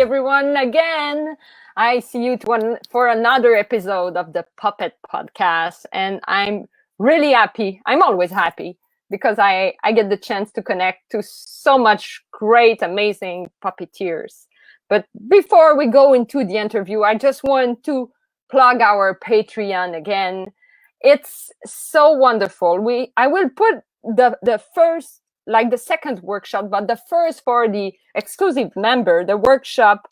everyone, again. I see you for another episode of the Puppet Podcast, and I'm really happy. I'm always happy because I get the chance to connect to so much great, amazing puppeteers. But before we go into the interview, I just want to plug our Patreon again. It's so wonderful. I will put the first, like the second workshop, but the first for the exclusive member, the workshop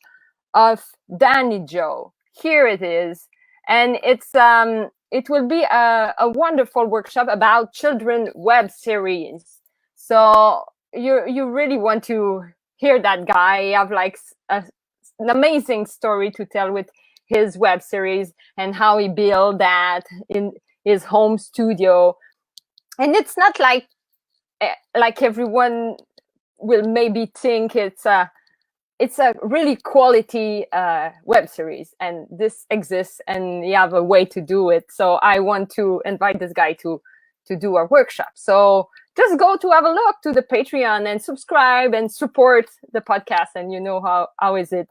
of Danny Joe. Here it is. And it will be a wonderful workshop about children web series. So you really want to hear that guy have like an amazing story to tell with his web series and how he built that in his home studio. And it's not like everyone will maybe think it's a really quality web series, and this exists and you have a way to do it. So I want to invite this guy to do a workshop. So just go to have a look to the Patreon and subscribe and support the podcast. And you know how is it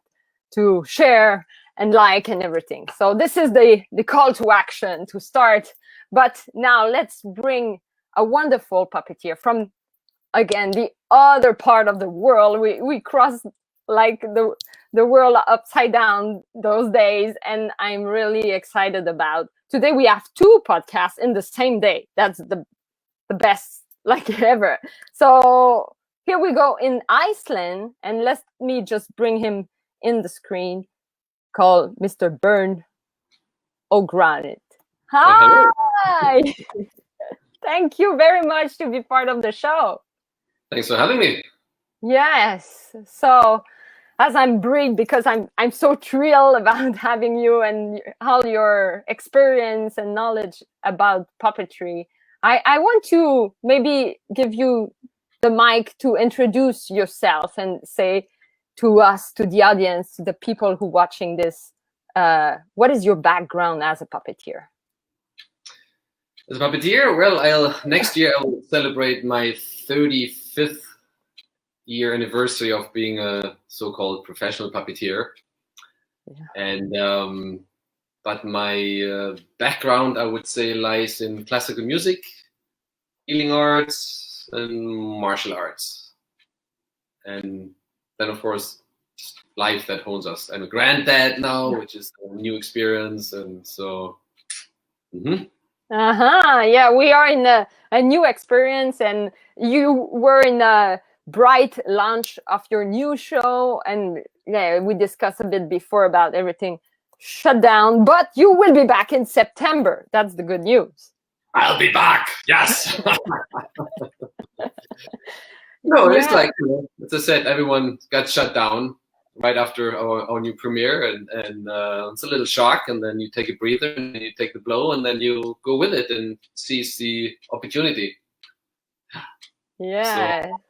to share and like and everything. So this is the call to action to start. But now let's bring a wonderful puppeteer from, again, the other part of the world. We crossed like the world upside down those days, and I'm really excited about today. We have two podcasts in the same day. That's the best like ever. So here we go in Iceland, and let me just bring him in the screen, called Mr. Bernd Ogrodnik. Hi. Thank you very much to be part of the show. Thanks for having me. Yes. So as I'm breathed, because I'm so thrilled about having you and all your experience and knowledge about puppetry, I want to maybe give you the mic to introduce yourself and say to us, to the audience, to the people who are watching this, what is your background as a puppeteer? As a puppeteer, well, next year I will celebrate my 35th year anniversary of being a so-called professional puppeteer. Yeah. And but my background, I would say, lies in classical music, healing arts, and martial arts. And then, of course, life that holds us. I'm a granddad now, which is a new experience, and so. Yeah, we are in a new experience, and you were in a bright launch of your new show, and yeah, we discussed a bit before about everything shut down, but you will be back in September. That's the good news. I'll be back. Yes. No, it's like, as I said, everyone got shut down right after our new premiere, and it's a little shock, and then you take a breather and you take the blow, and then you go with it and seize the opportunity. Yeah. So,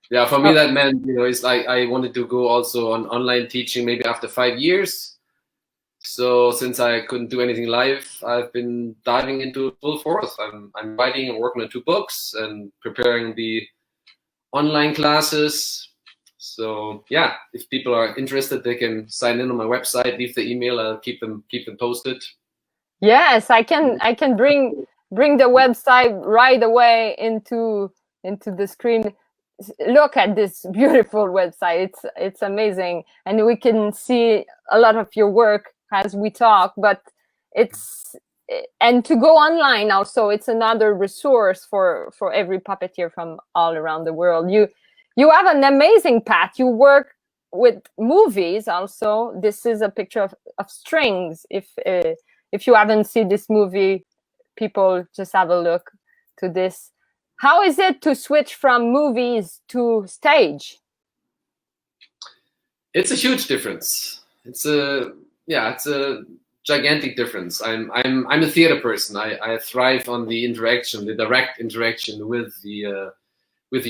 yeah, for me that meant, it's like I wanted to go also on online teaching maybe after 5 years. So since I couldn't do anything live, I've been diving into full force. I'm writing and working on 2 books and preparing the online classes. So yeah, if people are interested, they can sign in on my website, leave the email. I'll keep them posted. Yes, I can bring the website right away into the screen. Look at this beautiful website. It's amazing, and we can see a lot of your work as we talk. But and to go online also, it's another resource for every puppeteer from all around the world. You have an amazing path. You work with movies also. This is a picture of strings. If you haven't seen this movie, people, just have a look to this. How is it to switch from movies to stage? It's a huge difference. It's a gigantic difference. I'm a theater person. I thrive on the interaction, the direct interaction with the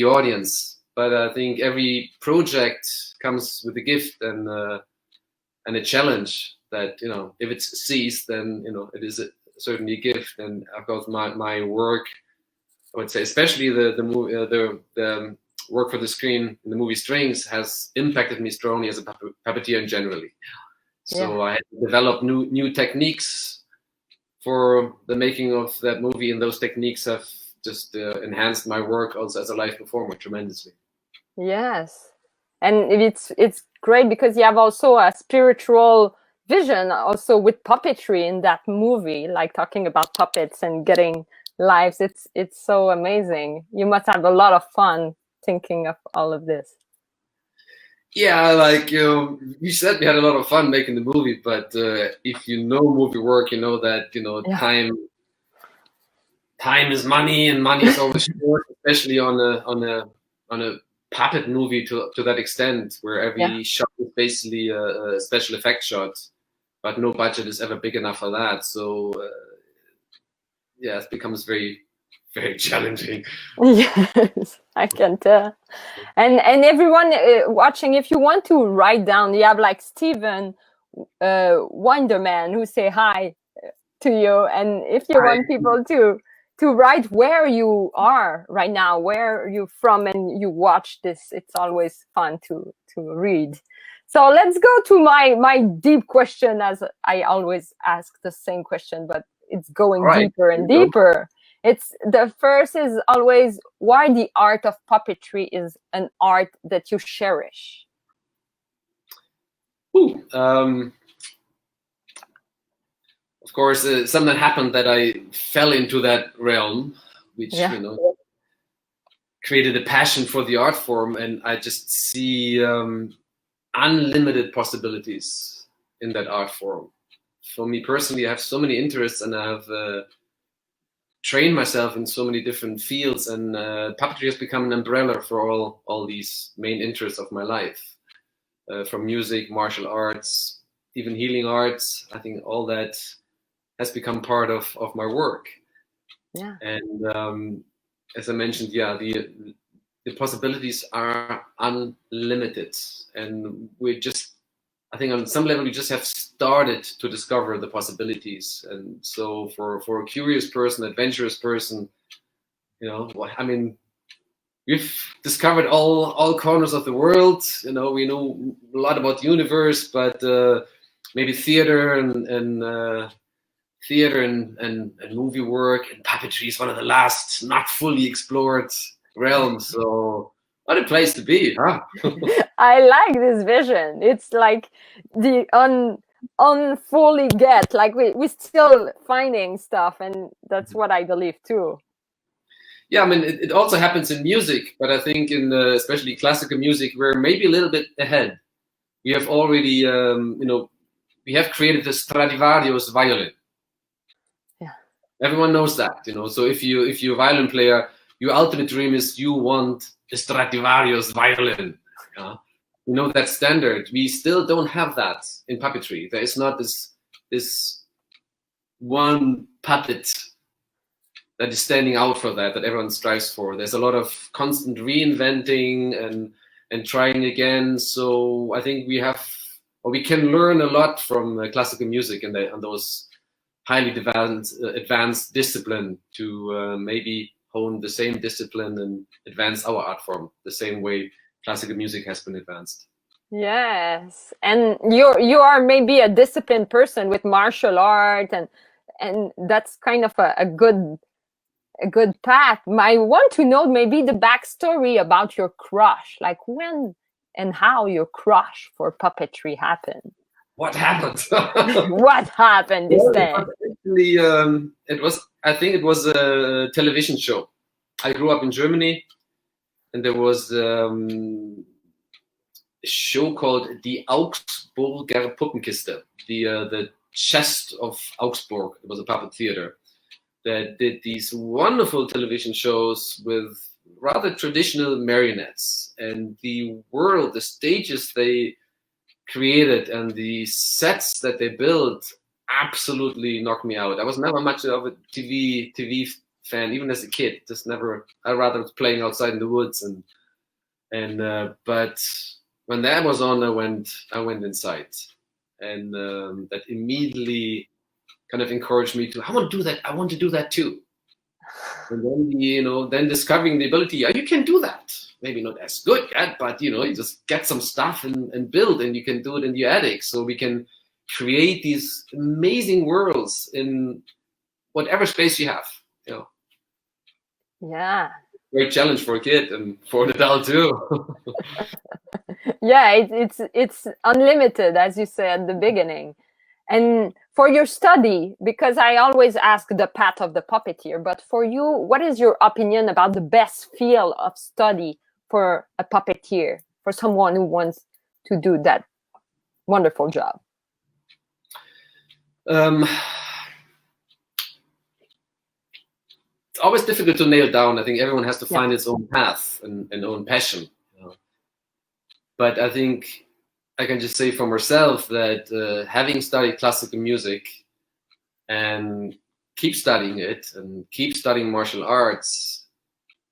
audience. But I think every project comes with a gift and a challenge that, if it's seized, then it is certainly a gift. And of course my work, I would say, especially the work for the screen in the movie Strings has impacted me strongly as a puppeteer in generally. So I had to develop new techniques for the making of that movie, and those techniques have just enhanced my work also as a live performer tremendously. Yes, and it's great because you have also a spiritual vision also with puppetry in that movie, like talking about puppets and getting lives. It's so amazing. You must have a lot of fun thinking of all of this. Yeah, like you said, we had a lot of fun making the movie, but if you know movie work, you know that time is money, and money is always short, especially on a puppet movie to that extent, where every shot is basically a special effect shot, but no budget is ever big enough for that. So it becomes very, very challenging. Yes, I can tell. And everyone watching, if you want to write down, you have like Steven Winderman who say hi to you, and if you want people to write where you are right now, where you from, and you watch this, it's always fun to read. So let's go to my deep question, as I always ask the same question, but it's going deeper and deeper. It's the first is always why the art of puppetry is an art that you cherish. Of course, something happened that I fell into that realm, which created a passion for the art form, and I just see unlimited possibilities in that art form. For me personally, I have so many interests, and I have trained myself in so many different fields, and puppetry has become an umbrella for all these main interests of my life, from music, martial arts, even healing arts. I think all that has become part of my work. Yeah. And as I mentioned, the possibilities are unlimited, and I think on some level we just have started to discover the possibilities. And so for a curious person, adventurous person, we've discovered all corners of the world. We know a lot about the universe, but maybe theater and movie work and puppetry is one of the last not fully explored realms. So what a place to be, huh? I like this vision. It's like the unfully get, like we're still finding stuff, and that's what I believe too. Yeah, I mean, it also happens in music, but I think in especially classical music, we're maybe a little bit ahead. We have already, we have created the Stradivarius violin. Yeah, everyone knows that. So if you're a violin player, your ultimate dream is you want a Stradivarius violin. That standard. We still don't have that in puppetry. There is not this one puppet that is standing out for that everyone strives for. There's a lot of constant reinventing and trying again. So I think we can learn a lot from classical music and those highly advanced discipline to maybe hone the same discipline and advance our art form the same way classical music has been advanced. Yes, and you are maybe a disciplined person with martial art, and that's kind of a good path. I want to know maybe the backstory about your crush, like when and how your crush for puppetry happened. What happened? What happened this day? Actually, I think it was a television show. I grew up in Germany, and there was a show called the Augsburger Puppenkiste, the chest of Augsburg. It was a puppet theater that did these wonderful television shows with rather traditional marionettes, and the stages they created and the sets that they built absolutely knocked me out. I was never much of a TV fan, even as a kid. I rather was playing outside in the woods but when that was on, I went inside, and that immediately kind of encouraged me to, I want to do that. I want to do that too. And then, then discovering the ability, you can do that. maybe not as good yet, but you just get some stuff and build, and you can do it in the attic. So we can create these amazing worlds in whatever space you have. Yeah. Great challenge for a kid and for an adult too. Yeah, it's unlimited, as you said at the beginning. And for your study, because I always ask the path of the puppeteer, but for you, what is your opinion about the best field of study for a puppeteer, for someone who wants to do that wonderful job? It's always difficult to nail down. I think everyone has to find its own path and own passion. But I think I can just say for myself that having studied classical music and keep studying it and keep studying martial arts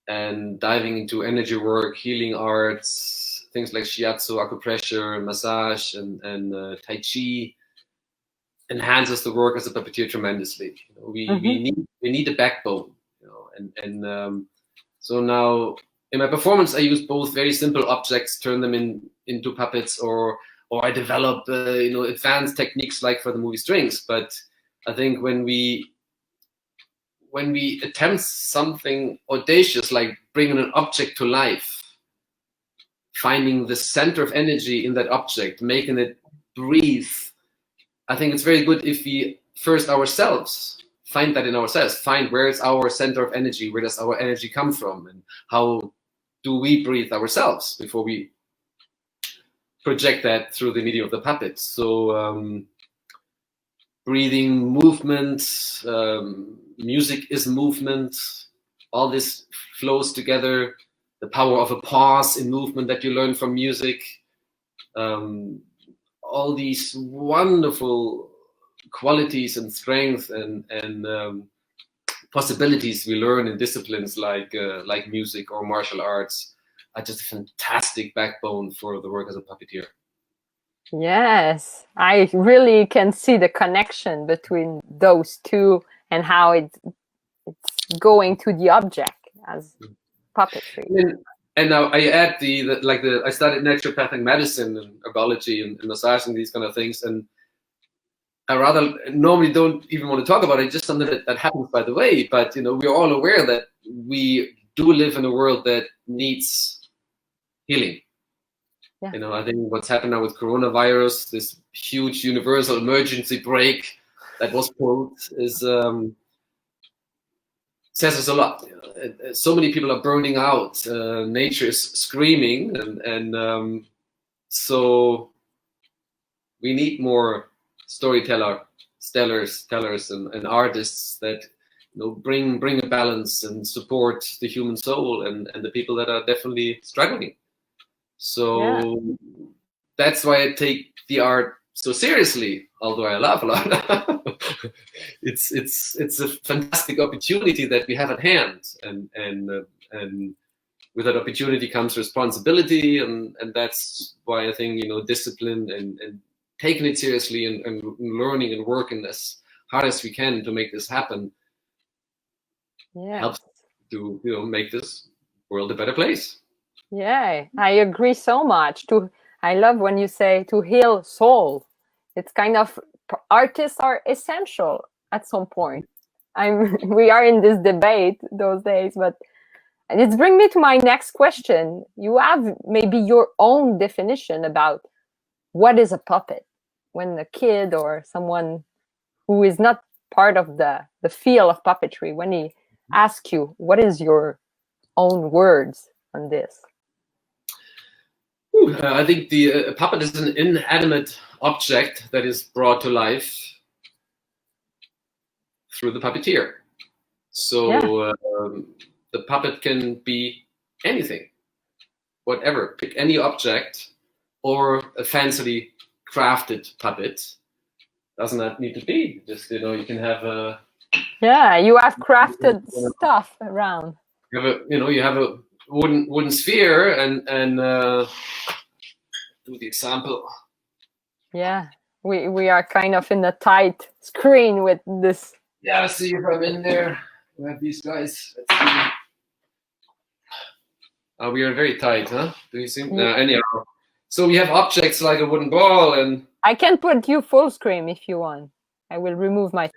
and diving into energy work, healing arts, things like shiatsu, acupressure, massage, and tai chi enhances the work as a puppeteer tremendously. We need a backbone, so now in my performance I use both very simple objects, turn them into puppets, or I develop advanced techniques like for the movie Strings. But I think when we attempt something audacious like bringing an object to life, finding the center of energy in that object, making it breathe, I think it's very good if we first ourselves find that in ourselves, find where is our center of energy, where does our energy come from, and how do we breathe ourselves before we project that through the medium of the puppet. So breathing, movement, music is movement, all this flows together, the power of a pause in movement that you learn from music, all these wonderful qualities and strength and possibilities we learn in disciplines like music or martial arts are just a fantastic backbone for the work as a puppeteer. Yes, I really can see the connection between those two and how it's going to the object as puppetry. And now I add I studied naturopathic medicine and herbology and massage and these kind of things, and I rather normally don't even want to talk about it, just something that happens by the way. But we're all aware that we do live in a world that needs healing. Yeah. I think what's happened now with coronavirus, this huge universal emergency brake that was pulled, is says us a lot. So many people are burning out. Nature is screaming, and so we need more tellers, and artists that bring a balance and support the human soul and the people that are definitely struggling. So that's why I take the art so seriously, although I laugh a lot. It's a fantastic opportunity that we have at hand, and with that opportunity comes responsibility, and that's why I think discipline and taking it seriously and learning and working as hard as we can to make this happen helps to make this world a better place. Yeah, I agree so much. I love when you say to heal soul. It's kind of, artists are essential at some point. We are in this debate those days, but it's bring me to my next question. You have maybe your own definition about what is a puppet. When a kid or someone who is not part of the field of puppetry, when he asks you, what is your own words on this? I think the puppet is an inanimate object that is brought to life through the puppeteer. So the puppet can be anything, whatever. Pick any object or a fancily crafted puppet. Doesn't that need to be? Just you can have a. Yeah, you have crafted stuff around. You have a wooden sphere and do the example. Yeah, we are kind of in a tight screen with this. Yeah, let's see if I'm in there. We have these guys. We are very tight, huh? Do you see? Anyhow, so we have objects like a wooden ball, and I can put you full screen if you want. I will remove my.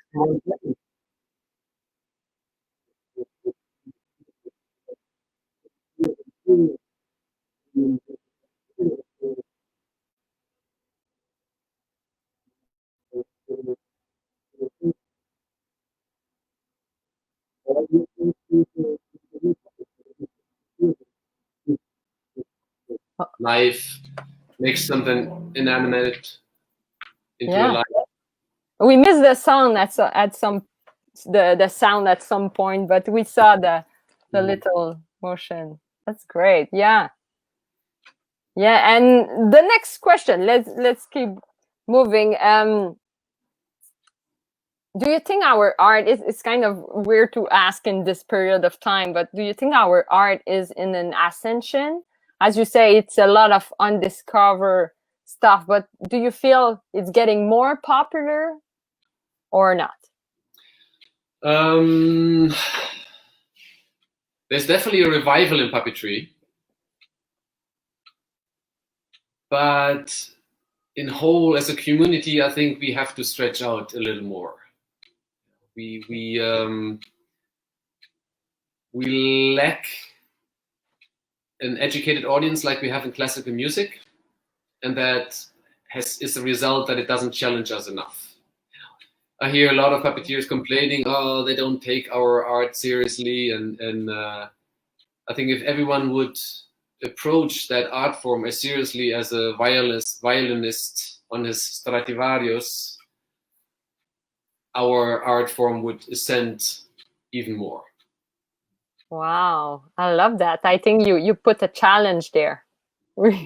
life makes something inanimate into a life. We missed the sound at some the sound at some point, but we saw the little motion. That's great. Yeah. And the next question. Let's keep moving. Do you think our art it's kind of weird to ask in this period of time, but do you think our art is in an ascension? As you say, it's a lot of undiscovered stuff, but do you feel it's getting more popular or not? There's definitely a revival in puppetry, but in whole, as a community, I think we have to stretch out a little more. We lack an educated audience like we have in classical music, and that is the result that it doesn't challenge us enough. I hear a lot of puppeteers complaining, oh, they don't take our art seriously, and I think if everyone would approach that art form as seriously as a violinist on his Stradivarius, our art form would ascend even more. Wow, I love that. I think you put a challenge there. We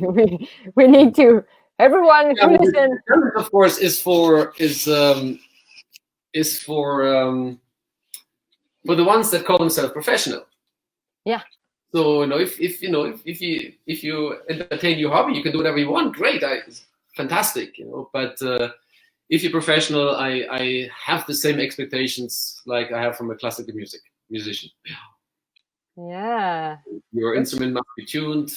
need to everyone who listen. Of course, is for the ones that call themselves professional. Yeah. So if you entertain your hobby, you can do whatever you want. Great, fantastic. But if you're professional, I have the same expectations like I have from a classical musician. Yeah. Your instrument must be tuned.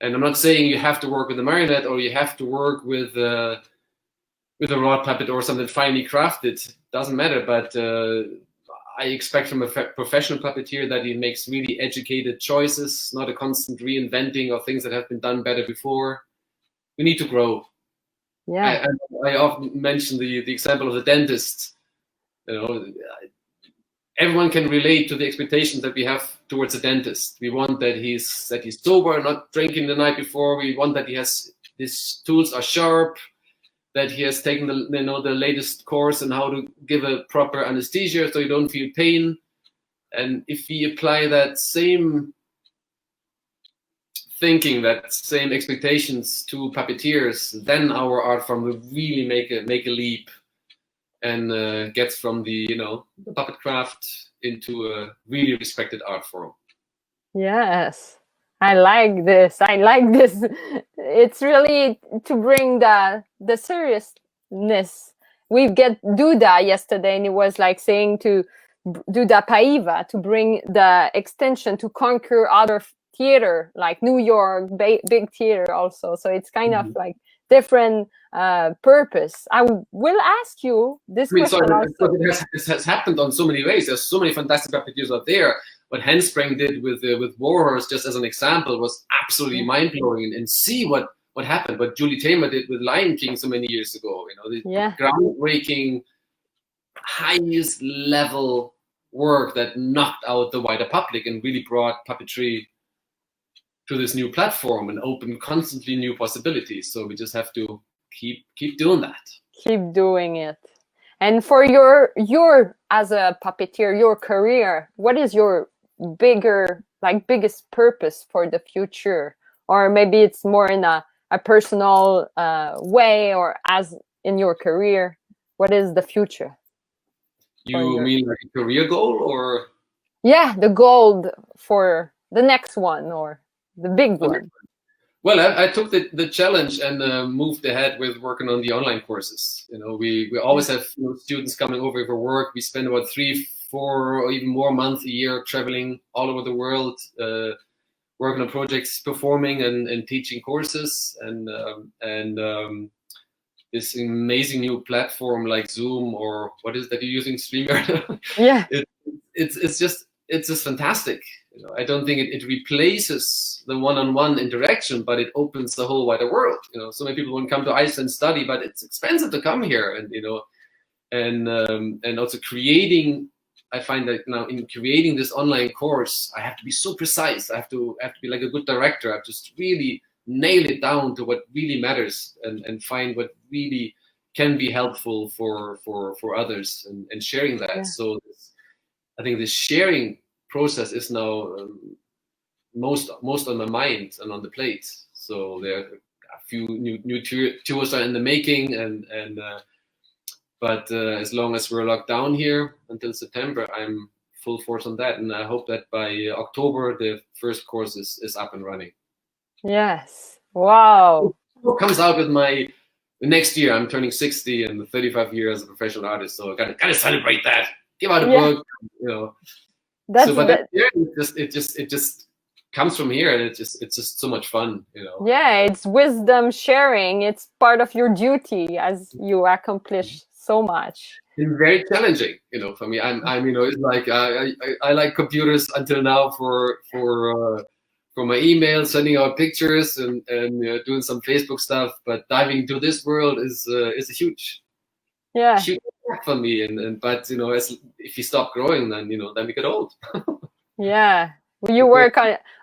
And I'm not saying you have to work with a marionette or you have to work with a rod puppet or something finely crafted. Doesn't matter. But I expect from a professional puppeteer that he makes really educated choices, not a constant reinventing of things that have been done better before. We need to grow. Yeah. I often mention the example of the dentist. Everyone can relate to the expectations that we have towards a dentist. We want that he's sober, not drinking the night before. We want that his tools are sharp, that he has taken the latest course on how to give a proper anesthesia so you don't feel pain. And if we apply that same thinking, that same expectations to puppeteers, then our art form will really make a leap and gets from the puppet craft into a really respected art form. Yes, I like this. It's really to bring the seriousness. We get Duda yesterday, and it was like saying to Duda Paiva to bring the extension to conquer other theater, like New York, big theater also. So it's kind of like different purpose. I will ask you this question also. It has happened on so many ways. There's so many fantastic puppeteers out there. What Handspring did with Warhorse, just as an example, was absolutely mind-blowing. And see what happened, what Julie Taymor did with Lion King so many years ago. Groundbreaking, highest level work that knocked out the wider public and really brought puppetry to this new platform and open constantly new possibilities. So we just have to keep doing that. Keep doing it. And for your as a puppeteer, your career, what is your biggest purpose for the future? Or maybe it's more in a personal way, or as in your career, what is the future? You mean like a career goal, or? Yeah, the goal for the next one, or the big one. Well, I took the challenge and moved ahead with working on the online courses. We always have students coming over for work. We spend about 3, 4, or even more months a year traveling all over the world, working on projects, performing and teaching courses, and this amazing new platform like Zoom, or what is that you're using, StreamYard? Yeah. It's just fantastic. You know, I don't think it replaces the one-on-one interaction, but it opens the whole wider world. You know, so many people want to come to Iceland study, but it's expensive to come here, and you know, and also creating. I find that now in creating this online course, I have to be so precise. I have to be like a good director. I have to just really nail it down to what really matters, and find what really can be helpful for others, and sharing that. Yeah. So I think the sharing process is now most on my mind and on the plate. So there are a few new tours are in the making, but as long as we're locked down here until September, I'm full force on that, and I hope that by October the first course is up and running. Yes. Wow. It comes out with my next year. I'm turning 60 and 35 years as a professional artist, so I gotta celebrate that. Give out a book, you know. That's so, but it just comes from here, and it's just so much fun, you know. Yeah, it's wisdom sharing. It's part of your duty as you accomplish so much. It's very challenging, you know, for me. I'm you know, it's like I like computers until now for my email, sending out pictures, and doing some Facebook stuff. But diving into this world is a huge for me. But you know, if you stop growing, then you know, then we get old. Yeah, you work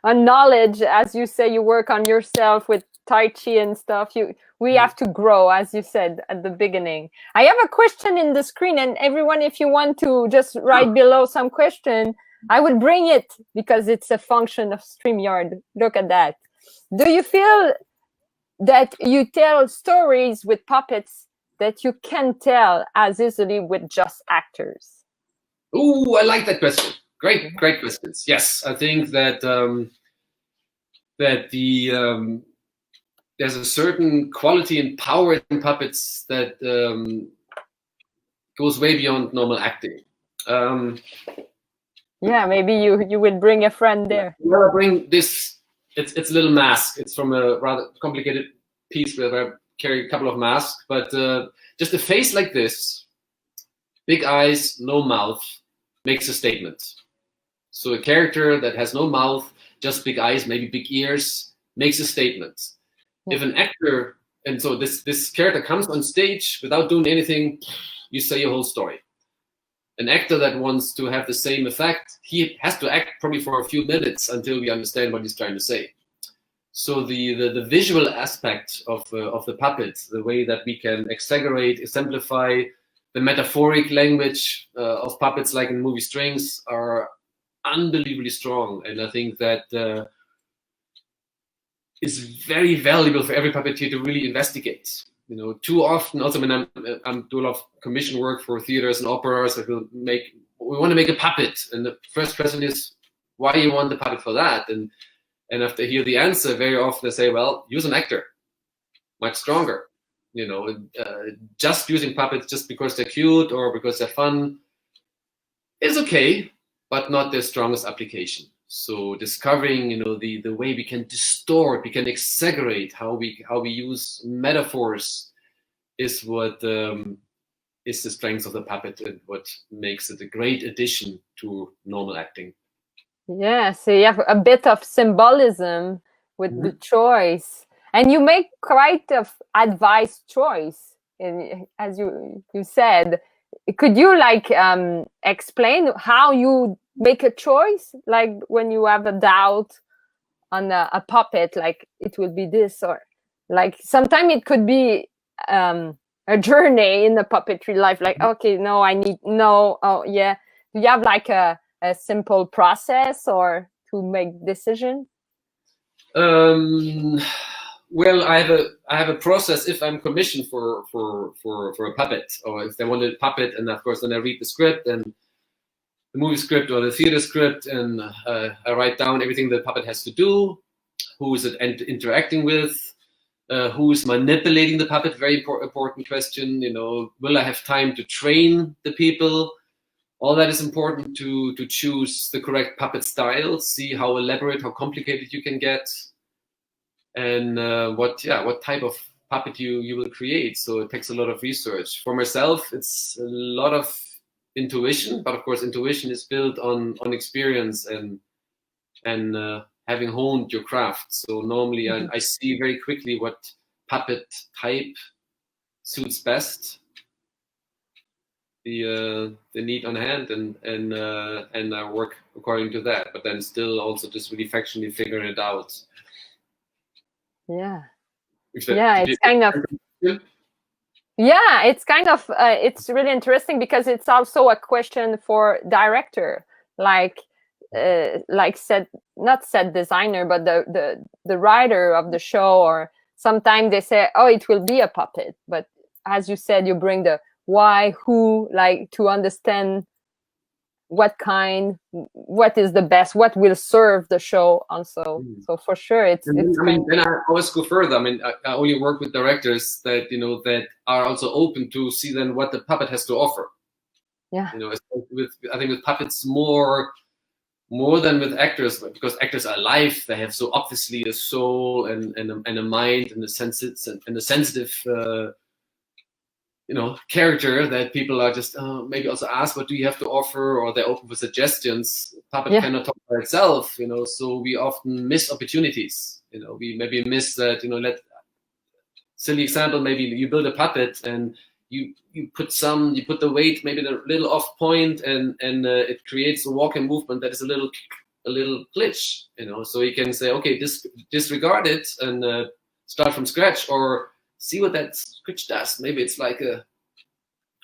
on knowledge, as you say. You work on yourself with Tai Chi and stuff. We have to grow, as you said at the beginning. I have a question in the screen, and everyone, if you want to just write below some question, I would bring it because it's a function of StreamYard. Look at that. Do you feel that you tell stories with puppets that you can tell as easily with just actors? Ooh, I like that question. Great questions. Yes, I think that there's a certain quality and power in puppets that goes way beyond normal acting. Yeah, maybe you would bring a friend there. Well, I bring this. It's a little mask. It's from a rather complicated piece where I carry a couple of masks, but just a face like this, big eyes, no mouth, makes a statement. So a character that has no mouth, just big eyes, maybe big ears, makes a statement. Yeah. If an actor, and so this character comes on stage without doing anything, you say your whole story. An actor that wants to have the same effect, he has to act probably for a few minutes until we understand what he's trying to say. So the visual aspect of the puppet, the way that we can exaggerate, exemplify the metaphoric language of puppets, like in movie strings, are unbelievably strong, and I think that is very valuable for every puppeteer to really investigate. You know, too often, also when I'm doing a lot of commission work for theaters and operas, we want to make a puppet, and the first question is, why you want the puppet for that? And after I hear the answer, very often they say, well, use an actor, much stronger. You know, just using puppets just because they're cute or because they're fun is okay, but not their strongest application. So discovering, you know, the way we can distort, we can exaggerate, how we use metaphors is what is the strength of the puppet, and what makes it a great addition to normal acting. Yeah, so you have a bit of symbolism with the choice, and you make quite an advised choice. And as you said, could you like explain how you make a choice, like when you have a doubt on a puppet, like it will be this, or like sometimes it could be a journey in the puppetry life, like, okay, no, I need, no, oh yeah. Do you have like a simple process or to make decision? Well, I have a process if I'm commissioned for a puppet, or if they want a puppet, and of course then I read the script and the movie script or the theater script, and I write down everything the puppet has to do, who is it interacting with, who is manipulating the puppet, very important question. You know, will I have time to train the people, all that is important to choose the correct puppet style, see how elaborate, how complicated you can get, and what type of puppet you will create. So it takes a lot of research. For myself, it's a lot of intuition, but of course intuition is built on experience and having honed your craft. So normally I see very quickly what puppet type suits best the need on hand, and I work according to that, but then still also just really factually figuring it out. Yeah. It's kind of it's really interesting, because it's also a question for director, like not set designer, but the writer of the show, or sometimes they say, oh, it will be a puppet, but as you said, you bring the why, who, like to understand what kind, what is the best, what will serve the show also. So for sure, it's then I always go further. I mean, I only work with directors that that are also open to see then what the puppet has to offer. Yeah. I think with puppets more than with actors, because actors are alive. They have so obviously a soul and a mind and a sensitive character that people are just maybe also ask, what do you have to offer, or they're open for suggestions. Puppet cannot talk by itself, so we often miss opportunities. We maybe miss that. Silly example, maybe you build a puppet and you put the weight maybe a little off point, and it creates a walking movement that is a little glitch. So you can say, okay, disregard it and start from scratch, or see what that switch does. Maybe it's like a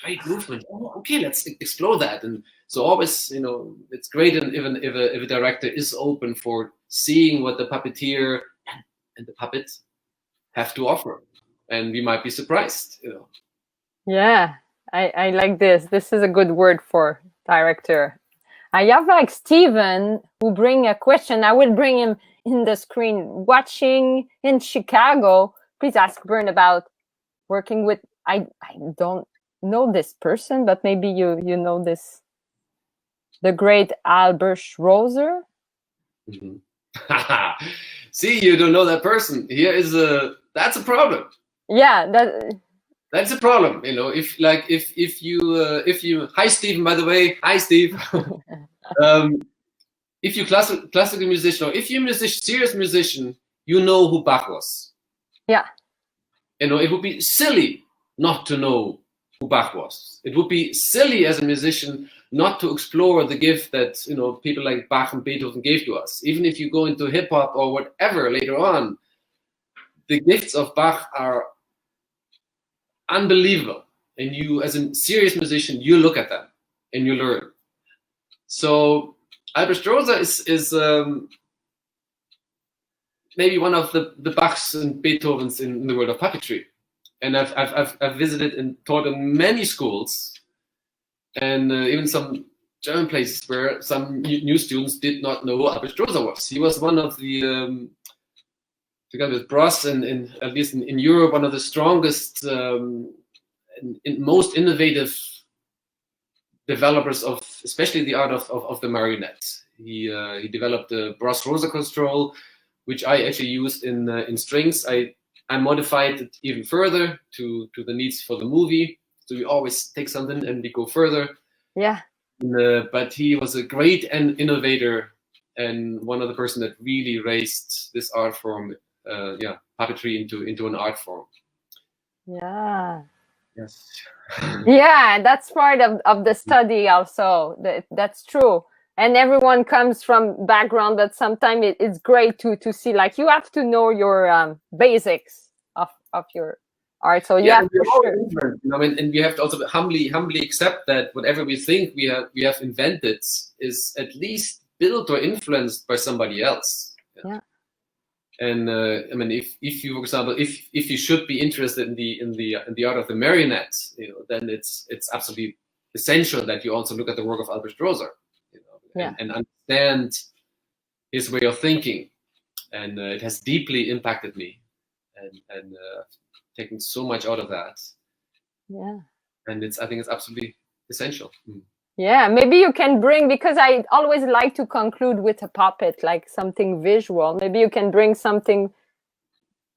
great movement. Oh, okay, let's explore that. And so always, it's great if a director is open for seeing what the puppeteer and the puppet have to offer, and we might be surprised. Yeah, I like this. This is a good word for director. I have like Steven who bring a question. I will bring him in the screen. Watching in Chicago. Please ask Bernd about working with, I don't know this person, but maybe you know this, the great Albert Schroeder. See, you don't know that person. That's a problem. Yeah, that's a problem. If you hi Stephen, by the way, hi Steve. If you classical musician, or if you're serious musician, you know who Bach was. Yeah. It would be silly not to know who Bach was. It would be silly as a musician not to explore the gift that people like Bach and Beethoven gave to us. Even if you go into hip hop or whatever later on, the gifts of Bach are unbelievable. And you, as a serious musician, you look at them and you learn. So Albert Schroeder is maybe one of the Bachs and Beethovens in the world of puppetry. And I've visited and taught in many schools, and even some German places where some new students did not know who Albert Schroeder was. He was one of the, together with Bros, and at least in Europe, one of the strongest and most innovative developers of especially the art of the marionette. He developed the Bros Rosa control, which I actually used in strings. I modified it even further to the needs for the movie. So we always take something and we go further. Yeah. But he was a great innovator, and one of the person that really raised this art form, puppetry into an art form. Yeah. Yes. Yeah, that's part of the study also. That's true. And everyone comes from background, but sometimes it's great to see, like, you have to know your basics of your art. So yeah, for sure. And we have to also humbly accept that whatever we think we have invented is at least built or influenced by somebody else. Yeah. And if you, for example, if you should be interested in the art of the marionette, then it's absolutely essential that you also look at the work of Albert Schroeder. And understand his way of thinking, and it has deeply impacted me, and taken so much out of that. Yeah. And I think it's absolutely essential. Yeah, maybe you can bring, because I always like to conclude with a puppet, like something visual. Maybe you can bring something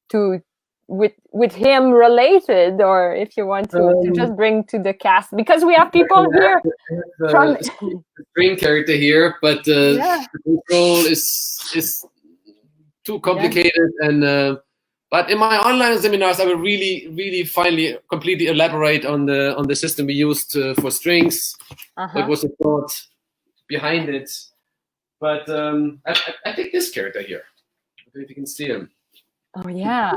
to with him related, or if you want to just bring to the cast, because we have people here from string character here, but yeah. the control is too complicated. And but in my online seminars, I will really finally completely elaborate on the system we used for strings. What was the thought behind it? But I think this character here. I don't know if you can see him. Oh yeah.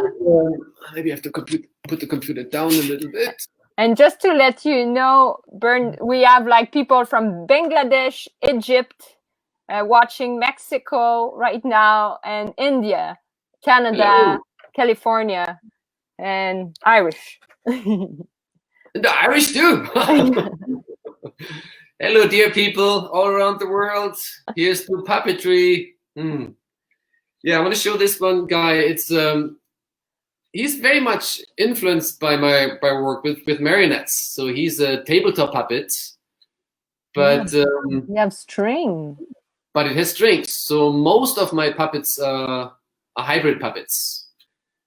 Maybe I have to put the computer down a little bit. And just to let you know, Bernd, we have like people from Bangladesh, Egypt, watching Mexico right now, and India, Canada, Hello. California, and Irish. And the Irish too. Hello, dear people all around the world. Here's to puppetry. Yeah, I want to show this one guy. It's he's very much influenced by my work with marionettes. So he's a tabletop puppet, but you have string. But it has strings. So most of my puppets are hybrid puppets.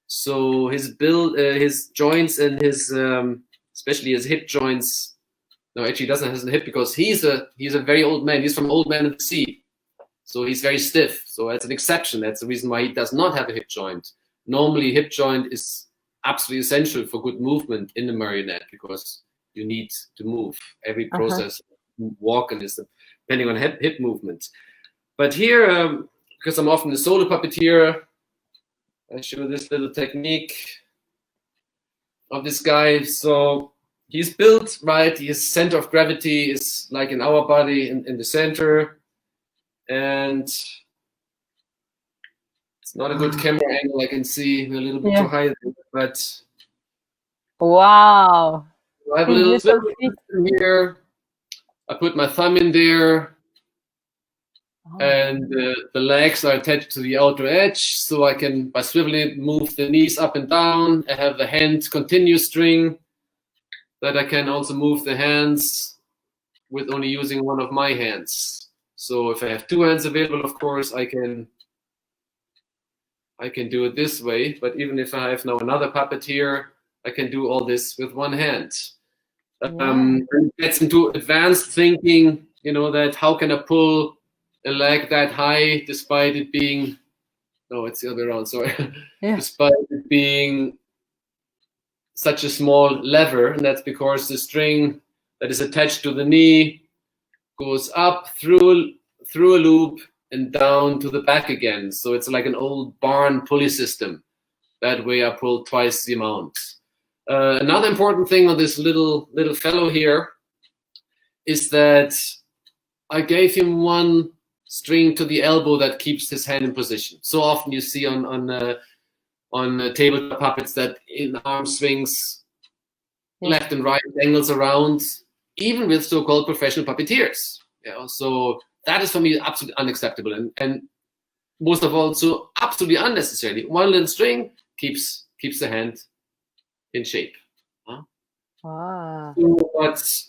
So his build, his joints, and his especially his hip joints. No, actually, he doesn't have a hip because he's a very old man. He's from Old Man of the Sea, so he's very stiff. So that's an exception. That's the reason why he does not have a hip joint. Normally, hip joint is absolutely essential for good movement in the marionette because you need to move. Every process, walking is depending on hip movement. But here, because I'm often a solo puppeteer, I show this little technique of this guy. So he's built right. His center of gravity is like in our body in the center, and it's not a good camera angle. I can see we're a little bit too high, but wow! I have a little system here. I put my thumb in there. And the legs are attached to the outer edge, so I can, by swiveling it, move the knees up and down. I have the hand continuous string that I can also move the hands with only using one of my hands. So if I have two hands available, of course, I can do it this way. But even if I have now another puppet here, I can do all this with one hand. And it gets into advanced thinking, you know, that how can I pull a leg that high despite it being, no, it's the other way around, sorry. Despite it being such a small lever, and that's because the string that is attached to the knee goes up through a loop and down to the back again. So it's like an old barn pulley system. That way I pull twice the amount. Another important thing on this little fellow here is that I gave him one string to the elbow that keeps his hand in position. So often you see on tabletop puppets that in arm swings left and right, angles around, even with so-called professional puppeteers. Yeah, so that is for me absolutely unacceptable, and most of all, so absolutely unnecessary. One little string keeps the hand in shape. Huh? So, but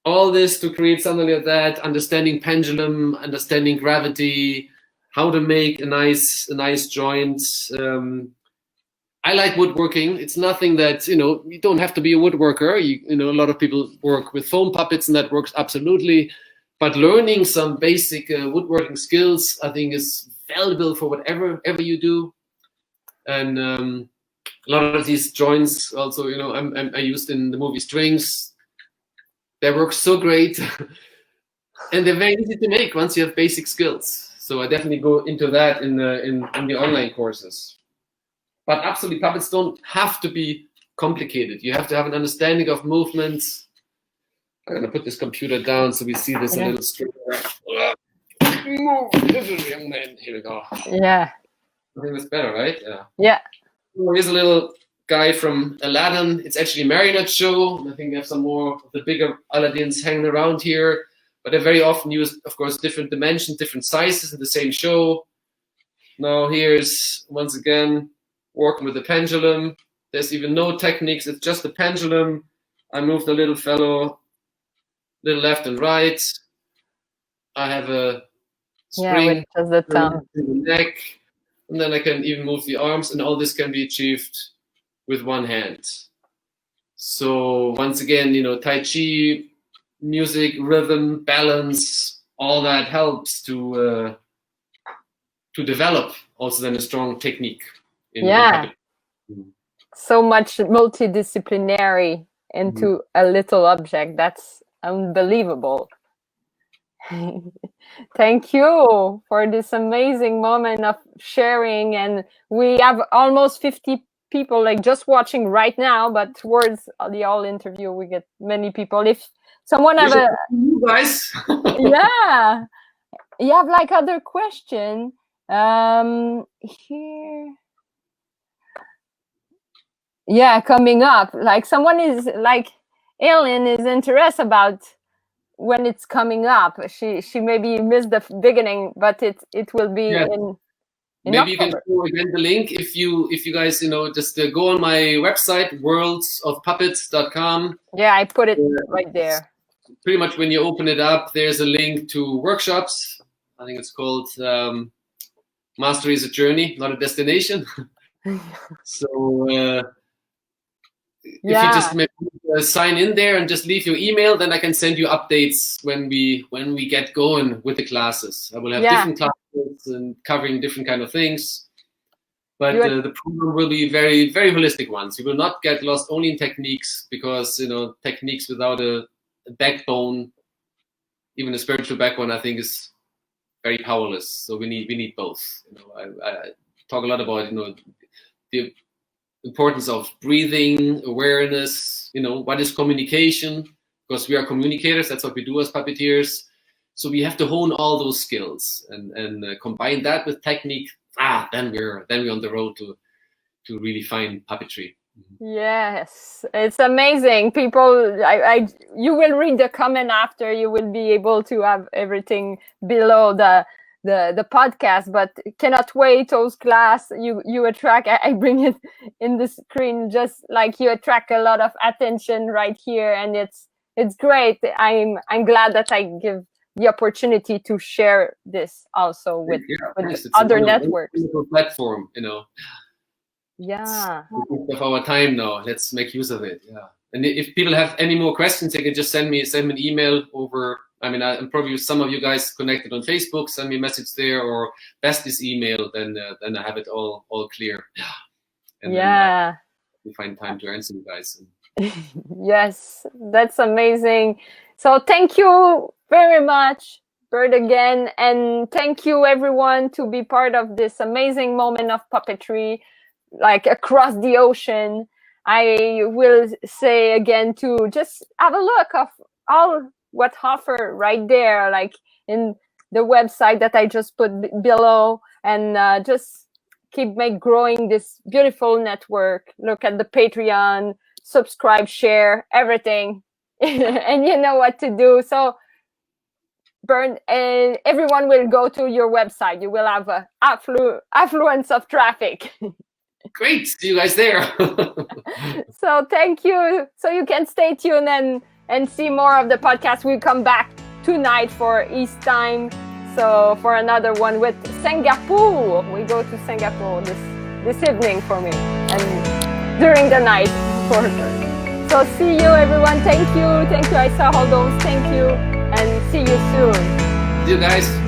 all this to create something like that, understanding pendulum, understanding gravity, how to make a nice joint. I like woodworking. It's nothing that, you know, you don't have to be a woodworker. You know, a lot of people work with foam puppets and that works absolutely. But learning some basic woodworking skills, I think, is valuable for whatever you do. And a lot of these joints also, you know, I used in the movie Strings. They work so great, and they're very easy to make once you have basic skills. So I definitely go into that in the online courses. But absolutely, puppets don't have to be complicated. You have to have an understanding of movements. I'm gonna put this computer down so we see this a little straighter. Move, young man. Here we go. Yeah. I think that's better, right? Yeah. Here's a little guy from Aladdin. It's actually a marionette show. I think we have some more of the bigger Aladdins hanging around here. But they very often use, of course, different dimensions, different sizes in the same show. Now here's, once again, working with the pendulum. There's even no techniques. It's just the pendulum. I move the little fellow little left and right. I have a spring with just the thumb in the neck, and then I can even move the arms, and all this can be achieved with one hand. So once again, Tai Chi, music, rhythm, balance, all that helps to develop also then a strong technique. So much multidisciplinary into a little object. That's unbelievable. Thank you for this amazing moment of sharing. And we have almost 50 people like just watching right now, but towards the all interview we get many people. If someone have you guys yeah, you have like other question here, coming up, like someone is like Ellen is interested about when it's coming up. She maybe missed the beginning, but it will be in maybe October. You can show again the link if you guys just go on my website worldsofpuppets.com. I put it right there. Pretty much when you open it up, there's a link to workshops. I think it's called Mastery is a Journey, not a destination. So if you just maybe, sign in there and just leave your email, then I can send you updates when we get going with the classes. I will have different classes and covering different kind of things. But the program will be very, very holistic ones. You will not get lost only in techniques, because techniques without a backbone, even a spiritual backbone, I think is very powerless. So we need both. I talk a lot about the importance of breathing, awareness. What is communication? Because we are communicators. That's what we do as puppeteers. So we have to hone all those skills and combine that with technique. Then we're on the road to really find puppetry. Yes, it's amazing. People, you will read the comment after. You will be able to have everything below the podcast, but cannot wait. Those class you attract. I bring it in the screen, just like you attract a lot of attention right here, and it's great. I'm glad that I give the opportunity to share this also with other networks. Platform, Yeah. Of our time now. Let's make use of it. Yeah. And if people have any more questions, they can just send me an email over. I'm probably some of you guys connected on Facebook. Send me a message there, or best this email. Then I have it all clear. And then we find time to answer you guys. Yes, that's amazing. So thank you very much, Bernd, again, and thank you everyone to be part of this amazing moment of puppetry, like across the ocean. I will say again to just have a look of all what offer right there, like in the website that I just put below, and just keep growing this beautiful network. Look at the Patreon, subscribe, share, everything. And you know what to do. So Bernd, and everyone will go to your website. You will have an affluence of traffic. Great, see you guys there. So thank you. So you can stay tuned and see more of the podcast. We come back tonight for East time. So for another one with Singapore. We go to Singapore this evening for me, and during the night for her. So see you everyone. Thank you. I saw all those. Thank you, and see you soon. See you guys.